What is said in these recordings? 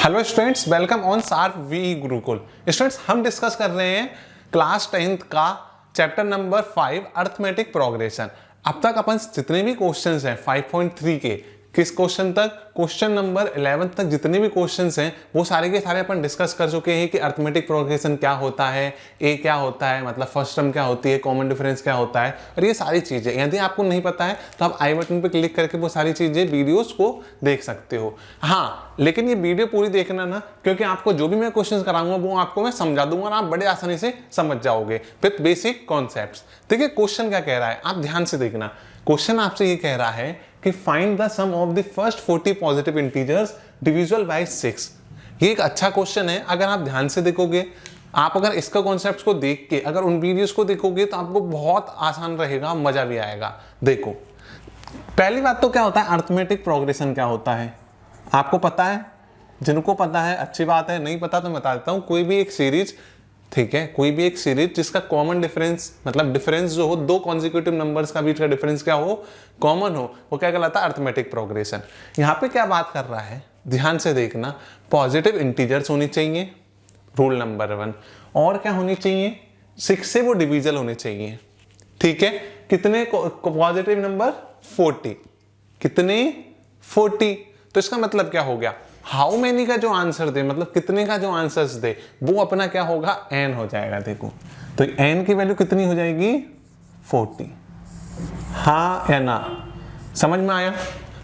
Hello students, welcome on सार we Gurukul. Students, हम discuss कर रहे हैं क्लास 10th का चैप्टर नंबर 5 अर्थमेटिक प्रोग्रेशन। अब तक अपन जितने भी क्वेश्चंस हैं 5.3 के किस क्वेश्चन तक, क्वेश्चन नंबर 11 तक जितने भी क्वेश्चंस हैं वो सारे के सारे अपन डिस्कस कर चुके हैं कि अर्थमेटिक प्रोग्रेशन क्या होता है, ए क्या होता है, मतलब फर्स्ट टर्म क्या होती है, कॉमन डिफरेंस क्या होता है, और ये सारी चीजें यदि आपको नहीं पता है तो आप आई बटन पे क्लिक करके वो सारी चीजें वीडियोस को देख सकते हो। हाँ, लेकिन ये वीडियो पूरी देखना ना, क्योंकि आपको जो भी मैं क्वेश्चन कराऊंगा वो आपको मैं समझा दूंगा और आप बड़े आसानी से समझ जाओगे विथ बेसिक कॉन्सेप्ट्स। देखिए क्वेश्चन क्या कह रहा है, आप ध्यान से देखना। क्वेश्चन आपसे ये कह रहा है कि find the sum of the first 40 positive integers divisible by 6। ये एक अच्छा क्वेश्चन है। अगर आप ध्यान से देखोगे, आप अगर इसका कॉन्सेप्ट्स को देख के अगर उन वीडियोस को देखोगे तो आपको बहुत आसान रहेगा, मजा भी आएगा। देखो, पहली बात तो क्या होता है, अर्थमेटिक प्रोग्रेशन क्या होता है आपको पता है? जिनको पता है अच्छी बात है, नहीं पता तो मैं बता देता हूं। कोई भी एक सीरीज, ठीक है, कोई भी एक सीरीज जिसका कॉमन डिफरेंस, मतलब डिफरेंस जो हो, दो कॉन्जिक्यूटिव नंबर्स का बीच का डिफरेंस क्या हो, कॉमन हो, वो क्या कहलाता है, अर्थमेटिक प्रोग्रेशन। यहां पे क्या बात कर रहा है, ध्यान से देखना। पॉजिटिव इंटीजर्स होनी चाहिए, रूल नंबर 1, और क्या होनी चाहिए, 6 से वो डिविजिबल होने चाहिए। ठीक है, कितने पॉजिटिव नंबर, 40। कितने, 40। तो इसका मतलब क्या हो गया, हाउ मेनी का जो आंसर दे, मतलब कितने का जो आंसर्स दे, वो अपना क्या होगा, n हो जाएगा। देखो तो n की वैल्यू कितनी हो जाएगी, 40। हाँ या ना, समझ में आया?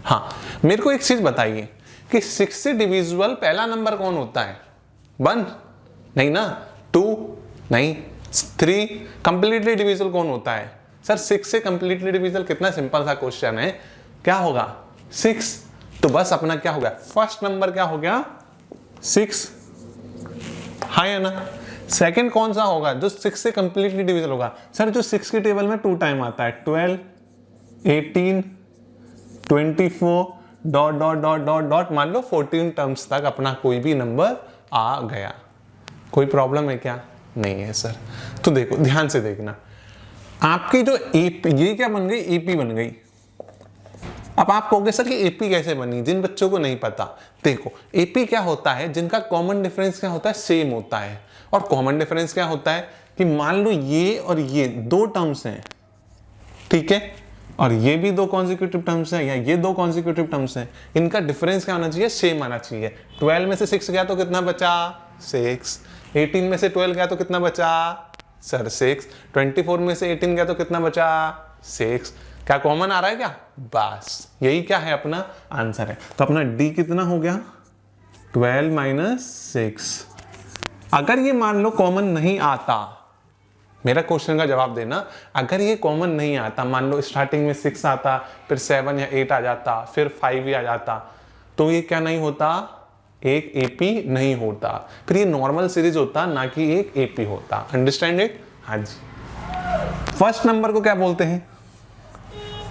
हाँ, मेरे को एक चीज बताइए कि 6 से डिविजिबल पहला नंबर कौन होता है, 1 नहीं ना, 2 नहीं, 3। कंप्लीटली डिविजिबल कौन होता है सर, 6 से कंप्लीटली डिविजिबल? कितना सिंपल सा क्वेश्चन है, क्या होगा, 6। तो बस अपना क्या हो गया, फर्स्ट नंबर क्या हो गया, 6। हाँ या ना? सेकंड कौन सा होगा जो 6 से कंप्लीटली डिविजिबल होगा? सर जो 6 के टेबल में 2 टाइम आता है, 12, 18, 24 dot dot dot dot dot, मान लो 14 टर्म्स तक अपना कोई भी नंबर आ गया। कोई प्रॉब्लम है क्या? नहीं है सर। तो देखो ध्यान से देखना, आपकी जो एपी, ये क्या बन गई, एपी बन गई। अब आप कहोगे सर कि एपी कैसे बनी, जिन बच्चों को नहीं पता, देखो एपी क्या होता है, जिनका कॉमन डिफरेंस क्या होता है, सेम होता है। और कॉमन डिफरेंस क्या होता है कि मान लो ये और ये 2 टर्म्स हैं, ठीक है, और ये भी 2 कॉन्जिक्यूटिव टर्म्स हैं, या ये 2 कॉन्जिक्यूटिव टर्म्स हैं, इनका डिफरेंस क्या होना चाहिए, सेम आना चाहिए। 12 में से 6 गया तो कितना बचा, 6। 18 में से 12 गया तो कितना बचा, सर 6। 24 में से 18 गया तो कितना बचा, 6। क्या कॉमन आ रहा है क्या? बस यही क्या है, अपना आंसर है। तो अपना डी कितना हो गया, 12 - 6। अगर ये मान लो कॉमन नहीं आता, मेरा क्वेश्चन का जवाब देना, अगर ये कॉमन नहीं आता, मान लो स्टार्टिंग में 6 आता, फिर 7 या 8 आ जाता, फिर 5 ही आ जाता, तो ये क्या नहीं होता, एक एपी नहीं होता, फिर ये नॉर्मल सीरीज होता, ना कि एक एपी होता। Understand it? हाँ जी। फर्स्ट नंबर को क्या बोलते हैं,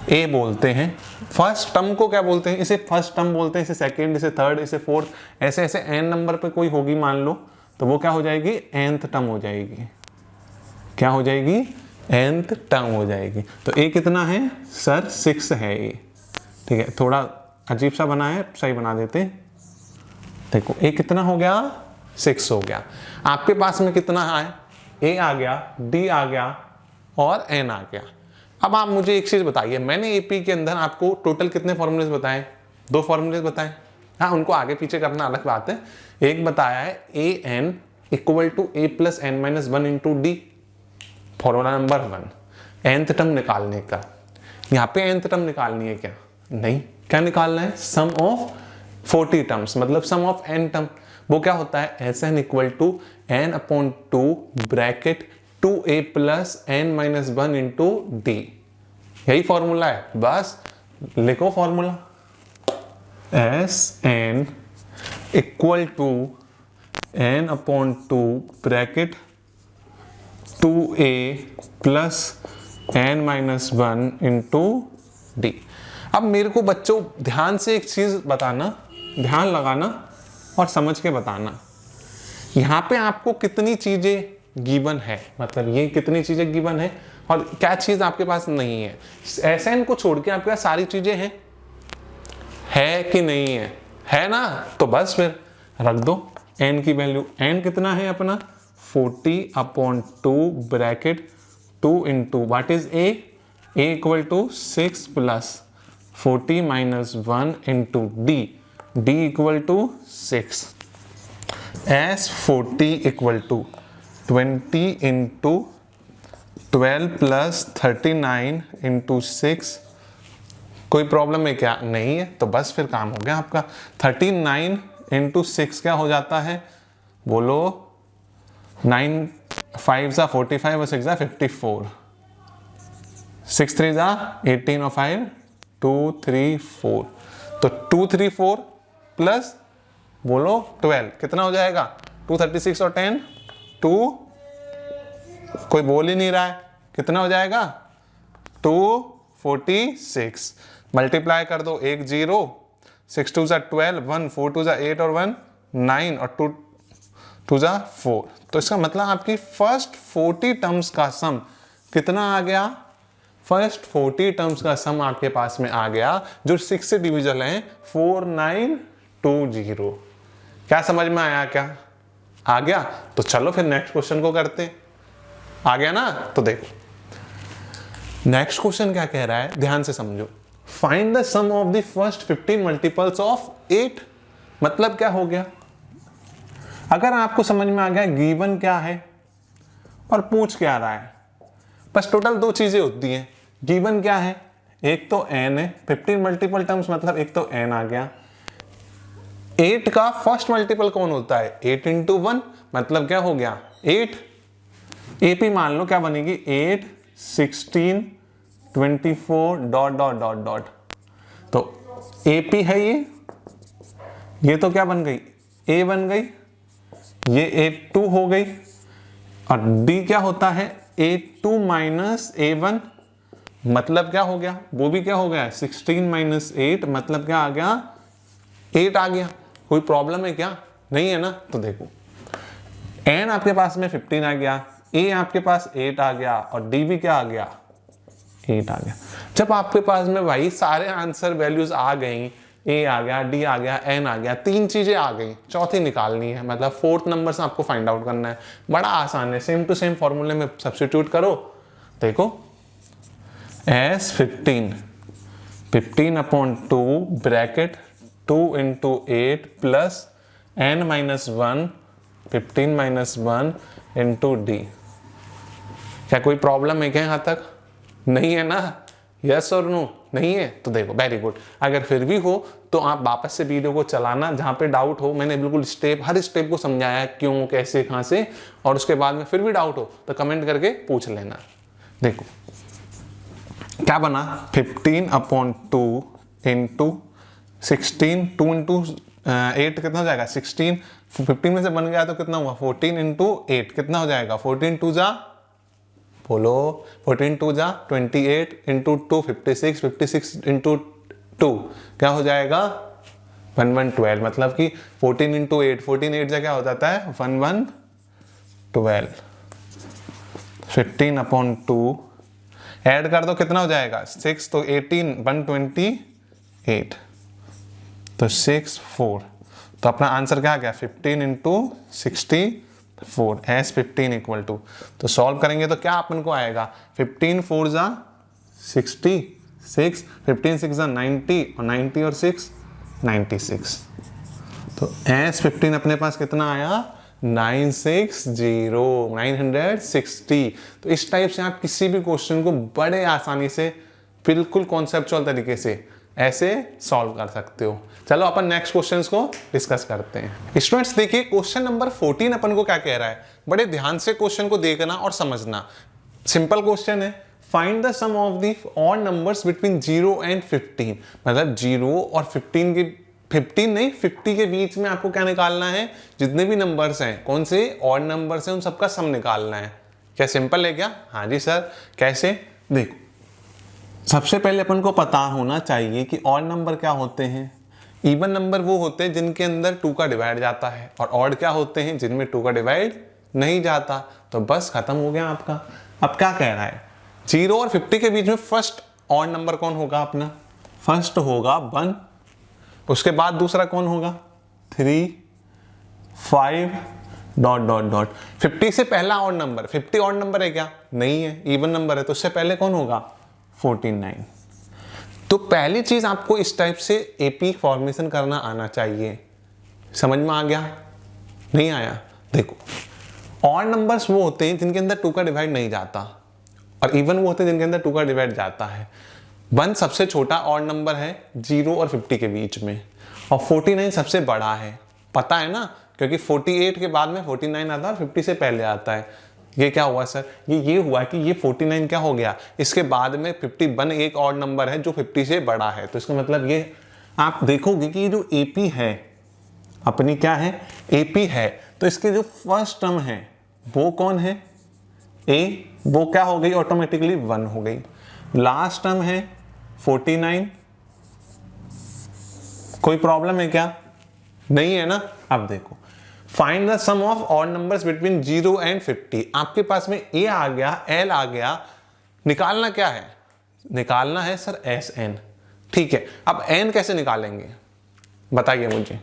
ए बोलते हैं। फर्स्ट टर्म को क्या बोलते हैं, इसे फर्स्ट टर्म बोलते हैं, इसे सेकंड, इसे थर्ड, इसे फोर्थ, ऐसे ऐसे एन नंबर पे कोई होगी मान लो, तो वो क्या हो जाएगी, nth टर्म हो जाएगी। क्या हो जाएगी, nth टर्म हो जाएगी। तो ए कितना है सर, 6 है ए। ठीक है, थोड़ा अजीब सा बना है, सही बना देते। देखो ए कितना हो गया, 6 हो गया। आपके पास में कितना है, ए आ गया, डी आ गया और एन आ गया। अब आप मुझे एक चीज बताइए, मैंने एपी के अंदर आपको टोटल कितने फॉर्मूलेस बताए, 2 फॉर्मूलेस बताए। हाँ, उनको आगे पीछे करना अलग बात है। एक बताया है A N equal to A plus N minus 1 into D, formula number 1, nth term निकालने का। यहाँ पे nth टर्म निकालनी है क्या? नहीं, क्या निकालना है, सम ऑफ 40 टर्म्स, मतलब सम ऑफ n टर्म। वो क्या होता है, S N equal to n/2 bracket 2a plus n minus 1 into D. यही फॉर्मूला है, बस लिखो formula, S N equal to n/2 bracket 2a plus n minus 1 into D. अब मेरे को बच्चों ध्यान से एक चीज बताना, ध्यान लगाना और समझ के बताना, यहां पे आपको कितनी चीजें गिवन है, मतलब ये कितनी चीजें गिवन है और क्या चीज आपके पास नहीं है। एसएन को छोड़ के आपके पास सारी चीजें हैं, है कि नहीं है ना? तो बस फिर रख दो n की वैल्यू, n कितना है अपना 40/2 bracket 2 into what is a equal to 6 plus 40 minus 1 into d equal to 6 as 40 equal to 20 into 12 plus 39 into 6। कोई प्रॉब्लम है क्या? नहीं है। तो बस फिर काम हो गया आपका। 39 इंटू 6 क्या हो जाता है? बोलो 9 5 ज़ा 45 और 6 ज़ा 54, 6 3 ज़ा 18 और 5 2 3 4। तो 2 3 4 प्लस बोलो 12 कितना हो जाएगा? 236 और 10 2, कोई बोल ही नहीं रहा है, कितना हो जाएगा? 246। मल्टीप्लाई कर दो, 1 0, 6 2 ज़ा 12, 1 4 2 ज़ा 8 और 1 9 और 2 2 ज़ा 4। तो इसका मतलब आपकी फर्स्ट 40 टर्म्स का सम कितना आ गया? फर्स्ट 40 टर्म्स का सम आपके पास में आ गया जो 6 से डिविजल है 4920। क्या समझ में आया? क्या आ गया? तो चलो फिर नेक्स्ट क्वेश्चन को करते हैं। आ गया ना? तो देखो नेक्स्ट क्वेश्चन क्या कह रहा है, ध्यान से समझो। Find the sum of the first 15 multiples of 8। मतलब क्या हो गया? अगर आपको समझ में आ गया गिवन क्या है और पूछ क्या रहा है, बस टोटल दो चीजें होती हैं। गिवन क्या है? एक तो n है, 15 मल्टीपल टर्म्स मतलब एक तो n आ गया। 8 का फर्स्ट मल्टीपल कौन होता है? 8 इंटू 1 मतलब क्या हो गया? 8। AP मान लो क्या बनेगी? 8 16 24 डॉट डॉट डॉट डॉट। तो AP है ये तो क्या बन गई? A बन गई, ये A2 हो गई। और D क्या होता है? A2 माइनस A1 मतलब क्या हो गया? वो भी क्या हो गया? 16 माइनस 8 मतलब क्या आ गया? 8 आ गया। कोई प्रॉब्लम है क्या? नहीं है ना? तो देखो n आपके पास में 15 आ गया, A आपके पास 8 आ गया और D भी क्या आ गया? 8 आ गया। जब आपके पास में भाई सारे आंसर वैल्यूज आ गई, A आ गया, D आ गया, N आ गया, तीन चीजें आ गई, चौथी निकालनी है, मतलब फोर्थ नंबर से आपको फाइंड आउट करना है। बड़ा आसान है, सेम टू सेम फॉर्मूले में सब्स्टिट्यूट करो। देखो S 15/2 bracket 2 into 8 plus n minus 1 15 minus 1 into D. क्या कोई प्रॉब्लम है क्या यहाँ तक? नहीं है ना? यस और नो? नहीं है? तो देखो वेरी गुड। अगर फिर भी हो तो आप वापस से वीडियो को चलाना, जहाँ पे डाउट हो मैंने बिल्कुल हर स्टेप को समझाया है, क्यों कैसे कहाँ से, और उसके बाद में फिर भी डाउट हो तो कमेंट करके पूछ लेना। देखो क्या बना? 15/2 इंटू 16, 2 इंटू 8 कितना हो जाएगा? 16। 15 में से बन गया तो कितना हुआ? 14 इंटू 8 कितना हो जाएगा? 14 2 जा बोलो 14 2 जा 28 इंटू 2 56, 56 इंटू 2 क्या हो जाएगा? 1112। मतलब कि 14 इंटू 8, 14 8 जा क्या हो जाता है? 1112। 15/2 ऐड कर दो कितना हो जाएगा? 6 तो 18 128 तो 6 4। तो अपना आंसर क्या आ गया? 15 इंटू 64 S 15 इक्वल टू। तो सॉल्व करेंगे तो क्या अपन को आएगा? 15 4 जा 66, 15 6 जा 90 और 90 और 6 96। तो S 15 अपने पास कितना आया? 960। तो इस टाइप से आप किसी भी क्वेश्चन को बड़े आसानी से बिल्कुल कॉन्सेप्चुअल तरीके से ऐसे सॉल्व कर सकते हो। चलो अपन नेक्स्ट क्वेश्चंस को डिस्कस करते हैं। स्टूडेंट्स देखिए क्वेश्चन नंबर 14 अपन को क्या कह रहा है, बड़े ध्यान से क्वेश्चन को देखना और समझना। सिंपल क्वेश्चन है, find the sum of the odd numbers between 0 and 15। मतलब 0 और 15 के 15 नहीं 50 के बीच में आपको क्या निकालना है? जितने भी नंबर्स हैं, कौन से ऑड नंबर्स हैं, उन सबका सम निकालना है। क्या सिंपल है क्या? हाँ जी सर। कैसे? देखो सबसे पहले अपन को पता होना चाहिए कि ऑड नंबर क्या होते हैं। इवन नंबर वो होते हैं जिनके अंदर 2 का डिवाइड जाता है, और ऑड क्या होते हैं? जिनमें 2 का डिवाइड नहीं जाता। तो बस खत्म हो गया आपका। अब क्या कह रहा है? 0 और 50 के बीच में फर्स्ट ऑड नंबर कौन होगा अपना? फर्स्ट होगा 1, उसके बाद दूसरा कौन होगा? 3, 5 डॉट डॉट डॉट 50 से पहला ऑड नंबर, 50 ऑड नंबर है क्या? नहीं है, इवन नंबर है, तो उससे पहले कौन होगा? 49। तो पहली चीज आपको इस टाइप से एपी फॉर्मेशन करना आना चाहिए। समझ में आ गया? नहीं आया? देखो, ऑड नंबर्स वो होते हैं जिनके अंदर 2 का डिवाइड नहीं जाता, और इवन वो होते हैं जिनके अंदर 2 का डिवाइड जाता है। 1 सबसे छोटा ऑड नंबर है 0 और 50 के बीच में, और 49 सबसे बड़ा है, पता है ना, क्योंकि 48 के बाद में 49 आता है और 50 से पहले आता है। ये क्या हुआ सर? ये हुआ कि ये 49 क्या हो गया, इसके बाद में 51 एक ऑड नंबर है जो 50 से बड़ा है। तो इसका मतलब ये आप देखोगे कि ये जो एपी है अपनी क्या है? एपी है। तो इसके जो फर्स्ट टर्म है वो कौन है? ए, वो क्या हो गई? ऑटोमेटिकली 1 हो गई। लास्ट टर्म है 49, कोई प्रॉब्लम है क्या? नहीं है ना? अब देखो, find the sum of odd numbers between 0 and 50। आपके पास में ए आ गया, एल आ गया, निकालना क्या है? निकालना है सर एस एन। ठीक है, अब एन कैसे निकालेंगे बताइए मुझे।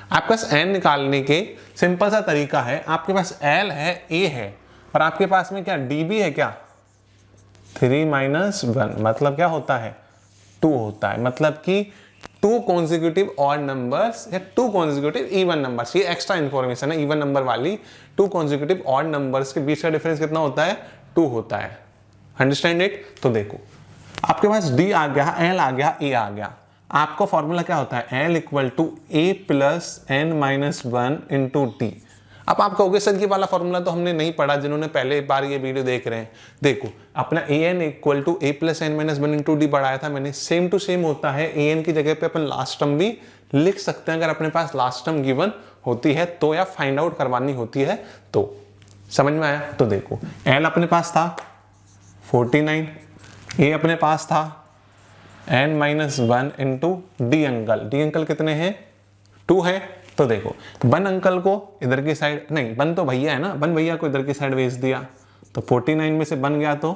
आपके पास एन निकालने के सिंपल सा तरीका है, आपके पास एल है, ए है, और आपके पास में क्या डी भी है क्या? 3 - 1 मतलब क्या होता है? 2 होता है। मतलब कि 2 कॉन्जिक्यूटिव ऑड नंबर्स या 2 कॉन्जिक्यूटिव इवन नंबर्स, ये एक्स्ट्रा इंफॉर्मेशन है इवन नंबर वाली। 2 कॉन्जिक्यूटिव ऑड नंबर्स के बीच का डिफरेंस कितना होता है? 2 होता है। Understand it? तो देखो, आपके पास डी आ गया, एल आ गया, ए आ गया। आपका फॉर्मूला क्या होता है? L equal to A plus N minus 1 into D. अब आप कहोगे सर ये वाला फॉर्मूला तो हमने नहीं पढ़ा, जिन्होंने पहले बार ये वीडियो देख रहे हैं। देखो, अपना A N equal to A plus N minus 1 into D बढ़ाया था मैंने, सेम टू सेम होता है। ए एन की जगह पे अपन लास्ट टर्म भी लिख सकते हैं अगर अपने पास लास्ट टर्म गिवन होती है तो, या फाइंड आउट करवानी होती है तो। समझ में आया? तो देखो, एल अपने पास था 49, ए अपने पास था n minus 1 into D uncle. D uncle कितने हैं? 2 है। तो देखो, 1 अंकल को इधर की साइड, नहीं 1 तो भैया है ना, 1 भैया को इधर की साइड भेज दिया, तो 49 में से बन गया, तो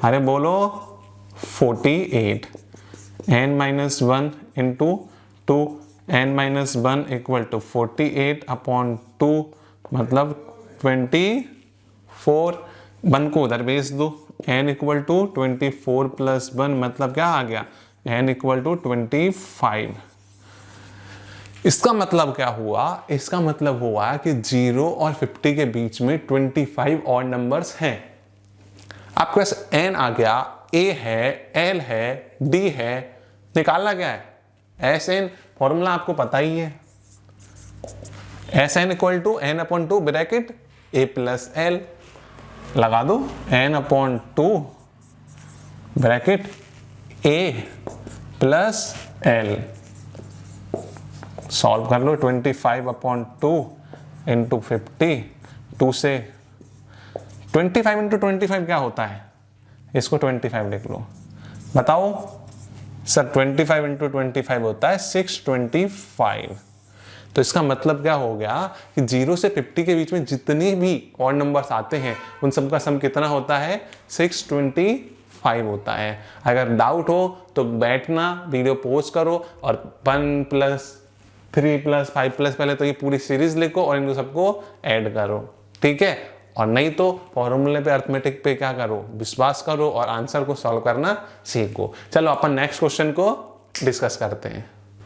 अरे बोलो 48। n minus 1 into 2, n minus 1 equal to 48 upon 2 मतलब 24। 1 को उधर भेज दो, n इक्वल टू 24 प्लस 1 मतलब क्या आ गया? n equal to 25। इसका मतलब क्या हुआ? इसका मतलब हुआ कि 0 और 50 के बीच में 25 ऑड नंबर्स हैं। आपके पास n आ गया, a है, l है, d है, निकालना क्या है? S N. फॉर्मूला आपको पता ही है, S N equal to n upon 2 bracket a plus l, लगा दो n upon 2 bracket a plus l, solve कर लो। 25 अपॉन 2 इंटू 50, 2 से 25 इंटू 25 क्या होता है? इसको 25 लिख लो, बताओ सर। 25 इंटू 25 होता है 625। तो इसका मतलब क्या हो गया कि 0 से 50 के बीच में जितने भी ऑड नंबर्स आते हैं उन सब का सम कितना होता है? 625 होता है। अगर डाउट हो तो बैठना, वीडियो पॉज करो और 1 प्लस 3 प्लस 5 प्लस पहले तो ये पूरी सीरीज लिखो और इनको सबको ऐड करो, ठीक है? और नहीं तो फॉर्मूले पे, अर्थमेटिक पे क्या करो? विश्वास करो और आंसर को सॉल्व करना सीखो। चलो अपन नेक्स्ट क्वेश्चन को डिस्कस करते हैं।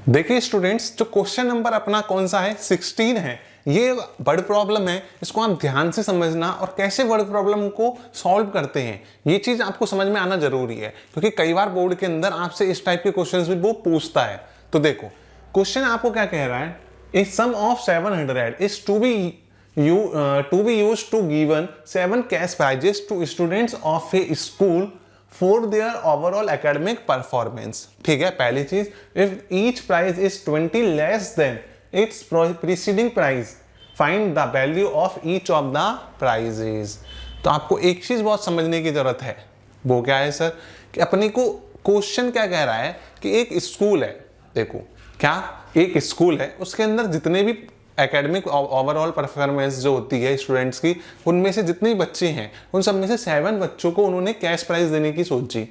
देखिए स्टूडेंट्स, जो क्वेश्चन नंबर अपना कौन सा है? 16 है। ये वर्ड प्रॉब्लम है, इसको आप ध्यान से समझना और कैसे वर्ड प्रॉब्लम को सॉल्व करते हैं ये चीज आपको समझ में आना जरूरी है, क्योंकि कई बार बोर्ड के अंदर आपसे इस टाइप के क्वेश्चंस भी वो पूछता है। तो देखो, क्वेश्चन आपको क्या कह रहा है? A sum of 700 is to be used to given 7 cash prizes to students of a school for their overall academic performance। ठीक है, पहली चीज, if each prize is 20 less than its preceding prize, find the value of each of the prizes। तो आपको एक चीज बहुत समझने की जरूरत है, वो क्या है सर? कि अपने को क्वेश्चन क्या कह रहा है कि एक स्कूल है, देखो क्या, एक स्कूल है, उसके अंदर जितने भी एकेडमिक ओवरऑल परफॉर्मेंस जो होती है स्टूडेंट्स की, उनमें से जितने बच्चे हैं उन सब में से 7 बच्चों को उन्होंने कैश प्राइज देने की सोची।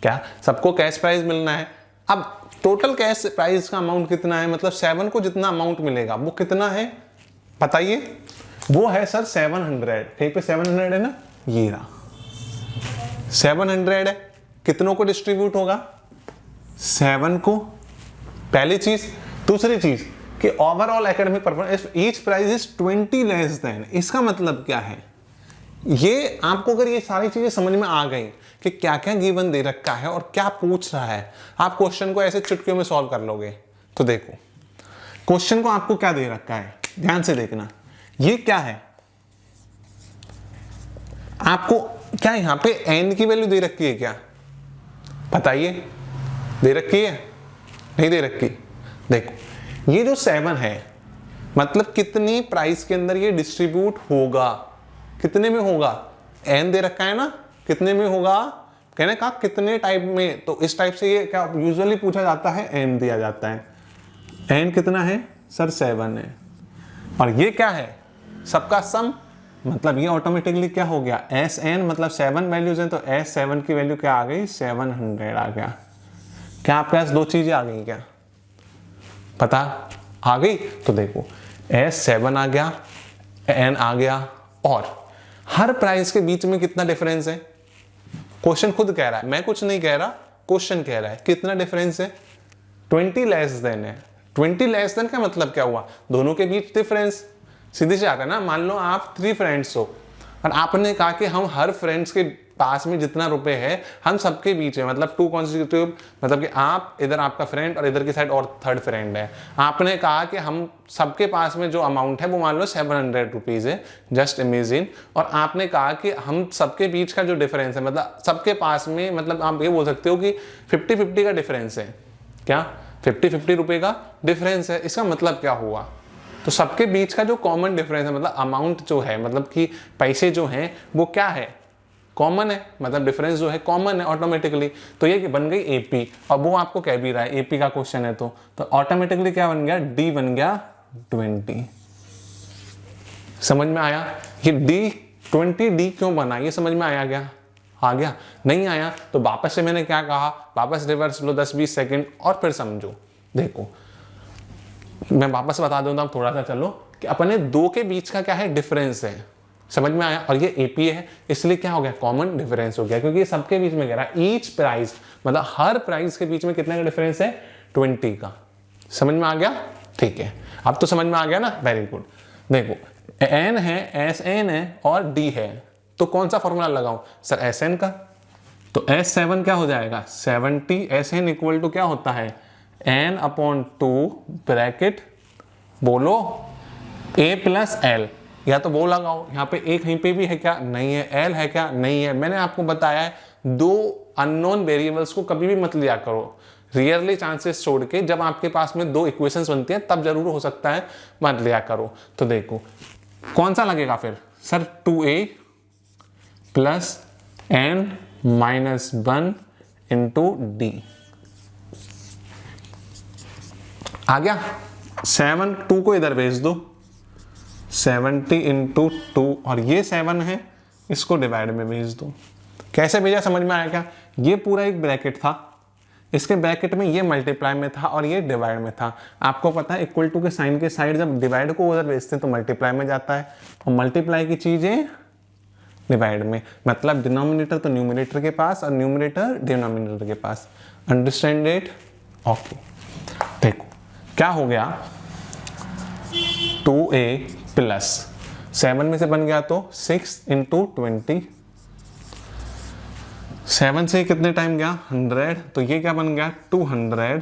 क्या सबको कैश प्राइज मिलना है? अब टोटल कैश प्राइज का अमाउंट कितना है? मतलब 7 को जितना अमाउंट मिलेगा वो कितना है? बताइए। वो है सर 700, कहीं पे 700 है ना, ये रहा 700 है। कितनों को डिस्ट्रीब्यूट होगा? 7 को, पहली चीज। दूसरी चीज कि overall academic performance each prize is 20 less than. इसका मतलब क्या है? ये आपको अगर ये सारी चीजें समझ में आ गई कि क्या क्या गिवन दे रखा है और क्या पूछ रहा है, आप क्वेश्चन को ऐसे चुटकियों में सॉल्व कर लोगे। तो देखो क्वेश्चन को आपको क्या दे रखा है, ध्यान से देखना। ये क्या है? आपको क्या यहां पे n की वैल्यू दे रखी है क्या? बताइए, दे रखी है? नहीं दे रखी? देखो ये जो 7 है मतलब कितनी प्राइस के अंदर ये डिस्ट्रीब्यूट होगा, कितने में होगा? n दे रखा है ना, कितने में होगा? कहने का कितने टाइप में, तो इस टाइप से ये क्या यूजुअली पूछा जाता है, n दिया जाता है। n कितना है सर? 7 है। और ये क्या है? सबका सम, मतलब ये ऑटोमेटिकली क्या हो गया, Sn मतलब 7 वैल्यूज हैं तो S7 की वैल्यू क्या आ गई? 700 आ गया। क्या आपके पास दो चीजें आ गई क्या? पता आ गई? तो देखो S7 आ गया, N आ गया, और हर प्राइस के बीच में कितना डिफरेंस है? क्वेश्चन खुद कह रहा है, मैं कुछ नहीं कह रहा, क्वेश्चन कह रहा है कितना डिफरेंस है? 20 लेस देन है। 20 लेस देन का मतलब क्या हुआ? दोनों के बीच डिफरेंस। सीधे से आता है ना, मान लो आप 3 फ्रेंड्स हो और आपने कहा कि हम हर फ्रेंड्स के पास में जितना रुपए है हम सबके बीच है, मतलब 2 कॉन्सिक्यूटिव, मतलब कि आप इधर आपका फ्रेंड और इधर की साइड और थर्ड फ्रेंड है। आपने कहा कि हम सबके पास में जो अमाउंट है वो मान लो 700 रुपीज है, जस्ट इमेजिन। और आपने कहा कि हम सबके बीच का जो डिफरेंस है, मतलब सबके पास में, मतलब आप ये बोल सकते हो कि 50-50 का डिफरेंस है। क्या 50-50 रुपए का डिफरेंस है? इसका मतलब क्या हुआ? तो सबके बीच का जो कॉमन डिफरेंस है, मतलब अमाउंट जो है, मतलब कि पैसे जो हैं वो क्या है? कॉमन है, मतलब डिफरेंस जो है कॉमन है ऑटोमेटिकली। तो ये बन गई एपी, और वो आपको कह भी रहा है एपी का क्वेश्चन है, तो ऑटोमेटिकली क्या बन गया? डी बन गया 20। समझ में आया? ये डी 20 डी क्यों बना, ये समझ में आया क्या? आ गया? नहीं आया तो वापस से मैंने क्या कहा, वापस रिवर्स लो 10-20 सेकेंड और फिर समझो। देखो मैं वापस बता दूंगा थोड़ा सा, चलो, कि अपने दो के बीच का क्या है? डिफरेंस है। समझ में आया? और ये एपी है इसलिए क्या हो गया? कॉमन डिफरेंस हो गया, क्योंकि ये सबके बीच में कह रहा है ईच प्राइस, मतलब हर प्राइस के बीच में कितने का डिफरेंस है? 20 का। समझ में आ गया? ठीक है, अब तो समझ में आ गया ना, वेरी गुड। देखो एन है, एस एन है और डी है, तो कौन सा फॉर्मूला लगाऊं सर? एस एन का। तो S7 क्या हो जाएगा? 70। SN इक्वल टू क्या होता है? N/2 ब्रैकेट, बोलो A + L, या तो वो लगाओ। यहाँ पे A कहीं पे भी है क्या? नहीं है। L है क्या? नहीं है। मैंने आपको बताया है दो अननोन वेरिएबल्स को कभी भी मत लिया करो, रियरली चांसेस छोड़ के। जब आपके पास में दो इक्वेशंस बनती हैं तब जरूर हो सकता है, मत लिया करो। तो देखो कौन सा लगेगा फिर सर? 2A + N - 1 × D आ गया। 7 2 को इधर भेज दो, 70 × 2, और ये 7 है, इसको डिवाइड में भेज दो। कैसे भेजा समझ में आया क्या? ये पूरा एक ब्रैकेट था, इसके ब्रैकेट में ये मल्टीप्लाई में था और ये डिवाइड में था। आपको पता है इक्वल टू के साइन के साइड जब डिवाइड को उधर भेजते हैं तो मल्टीप्लाई में जाता है, और मल्टीप्लाई की चीजें डिवाइड में, मतलब डिनोमिनेटर तो न्यूमरेटर के पास और न्यूमरेटर डिनोमिनेटर के पास। Understand it? ओके। देखो क्या हो गया, 2A + 7 में से बन गया तो 6 × 20, 7 से कितने टाइम गया? 100, तो ये क्या बन गया? 200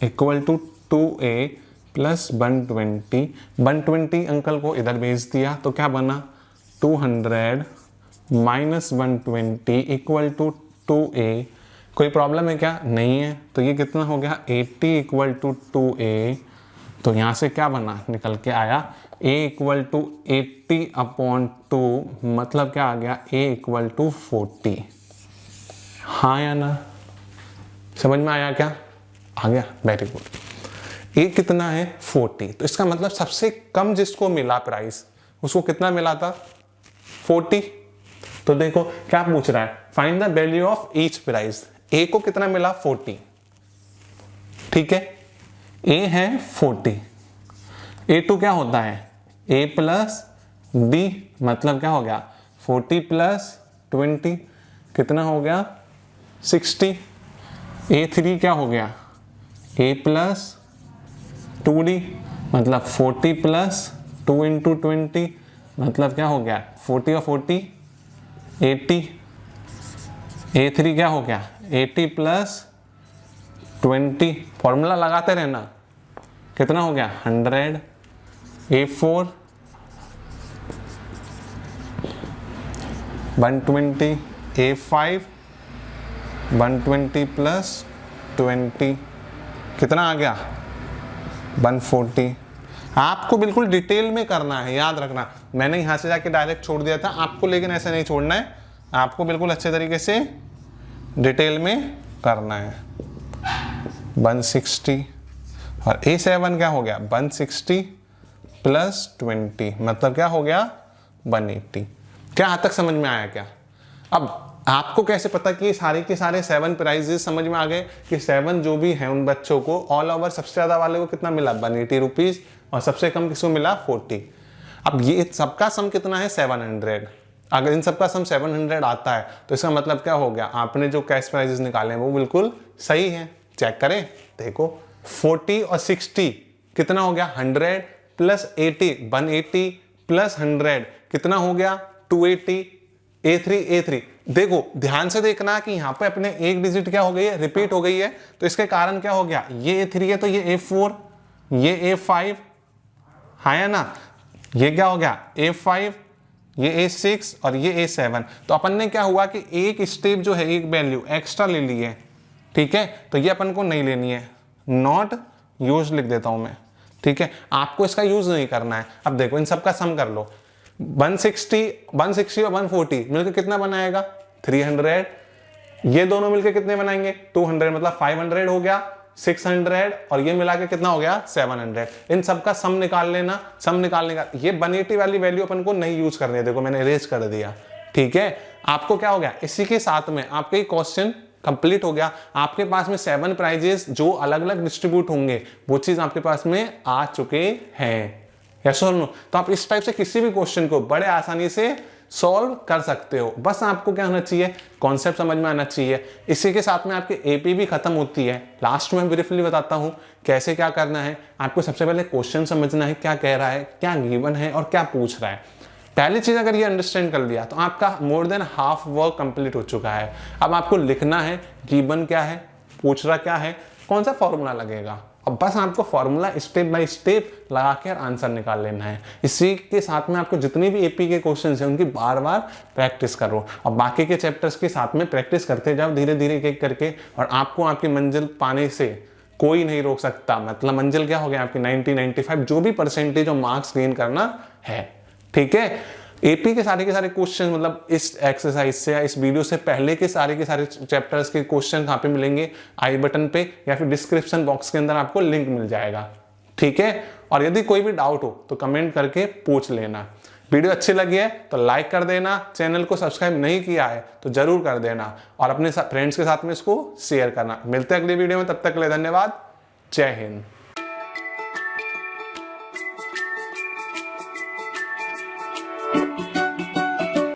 इक्वल टू 2A + 120। 120 अंकल को इधर भेज दिया तो क्या बना? 200 - 120 इक्वल टू 2A। कोई प्रॉब्लम है क्या? नहीं है। तो ये कितना हो गया? 80 इक्वल टू 2A। तो यहाँ से क्या बना, निकल के आया A इक्वल टू 80/2, मतलब क्या आ गया? A equal to 40। हाँ या ना? समझ में आया क्या? आ गया, वेरी गुड। A कितना है? 40। तो इसका मतलब सबसे कम जिसको मिला प्राइस, उसको कितना मिला था? 40। तो देखो क्या पूछ रहा है, find the value of each price. A को कितना मिला? 40। ठीक है, A है 40। A2 क्या होता है? a प्लस d मतलब क्या हो गया 40 प्लस 20 कितना हो गया 60। a3 क्या हो गया a प्लस 2d मतलब 40 प्लस 2 इंटू 20 मतलब क्या हो गया 40 और 40 80। a3 क्या हो गया 80 प्लस 20 फॉर्मूला लगाते रहना कितना हो गया 100। a4 120 a5 120 प्लस 20 कितना आ गया 140। आपको बिल्कुल डिटेल में करना है, याद रखना। मैंने यहाँ से जाके डायरेक्ट छोड़ दिया था आपको, लेकिन ऐसे नहीं छोड़ना है, आपको बिल्कुल अच्छे तरीके से डिटेल में करना है। 160 और a7 क्या हो गया 160 प्लस 20 मतलब क्या हो गया 180। क्या हद तक समझ में आया क्या? अब आपको कैसे पता कि सारे के सारे 7 प्राइजेस समझ में आ गए कि 7 जो भी है उन बच्चों को ऑल ओवर सबसे ज़्यादा वाले को कितना मिला 180 रुपीज़ और सबसे कम किसको मिला 40। अब ये सबका सम कितना है 700। अगर इन सबका सम 700 आता है तो इसका मतलब क्या हो गया आपने जो कैश प्राइजेस निकाले हैं वो बिल्कुल सही है। चेक करें, देखो 40 और 60 कितना हो गया 100 प्लस 80 180 प्लस 100 कितना हो गया 280। a3 देखो ध्यान से देखना कि यहाँ पे अपने एक डिजिट क्या हो गई है रिपीट हो गई है, तो इसके कारण क्या हो गया ये a3 है तो ये a4 ये a5 है ना, ये क्या हो गया a5 ये a6 और ये a7। तो अपन ने क्या हुआ कि एक स्टेप जो है एक वैल्यू एक्स्ट्रा ले ली है, ठीक है, तो ये अपन को नहीं लेनी है, नॉट यूज लिख देता हूं मैं, ठीक है, आपको इसका यूज नहीं करना है। अब देखो इन सबका सम कर लो 160 और 140 मिलकर कितना बनाएगा 300। ये दोनों मिलकर कितने बनाएंगे 200 मतलब 500 हो गया 600 और ये मिला के कितना हो गया 700। इन सबका सम निकाल लेना। सम निकालने का ये 180 वाली वैल्यू अपन को नहीं यूज करनी है, देखो मैंने इरेज कर दिया, ठीक है। आपको क्या हो गया इसी के साथ में आपके क्वेश्चन कंप्लीट हो गया। आपके पास में 7 प्राइजेस जो अलग अलग डिस्ट्रीब्यूट होंगे वो चीज आपके पास में आ चुके हैं, यस और नो। तो आप इस टाइप से किसी भी क्वेश्चन को बड़े आसानी से सॉल्व कर सकते हो, बस आपको क्या होना चाहिए कॉन्सेप्ट समझ में आना चाहिए। इसी के साथ में आपकी एपी भी खत्म होती है। लास्ट में ब्रीफली बताता हूं कैसे क्या करना है। आपको सबसे पहले क्वेश्चन समझना है क्या कह रहा है, क्या गिवन है और क्या पूछ रहा है। पहली चीज अगर ये अंडरस्टैंड कर लिया तो आपका more than half work complete हो चुका है। अब आपको लिखना है गिवन क्या है, पूछ रहा क्या है, कौन सा फॉर्मूला लगेगा, अब बस आपको फॉर्मूला स्टेप बाय स्टेप लगा के आंसर निकाल लेना है। इसी के साथ में आपको जितनी भी एपी के क्वेश्चंस हैं उनकी बार बार प्रैक्टिस करो और बाकी के चैप्टर्स के साथ में प्रैक्टिस करते जाओ धीरे धीरे एक एक करके, और आपको आपकी मंजिल पाने से कोई नहीं रोक सकता। मतलब मंजिल क्या हो गया आपकी 90 95 जो भी परसेंटेज और मार्क्स गेन करना है, ठीक है। एपी के सारे क्वेश्चन मतलब इस एक्सरसाइज से या इस वीडियो से पहले के सारे चैप्टर्स के क्वेश्चन कहाँ पे मिलेंगे, आई बटन पे या फिर डिस्क्रिप्शन बॉक्स के अंदर आपको लिंक मिल जाएगा, ठीक है। और यदि कोई भी डाउट हो तो कमेंट करके पूछ लेना। वीडियो अच्छी लगी है तो लाइक कर देना, चैनल को सब्सक्राइब नहीं किया है तो जरूर कर देना और अपने फ्रेंड्स के साथ में इसको शेयर करना। मिलते हैं अगली वीडियो में, तब तक के लिए धन्यवाद, जय हिंद।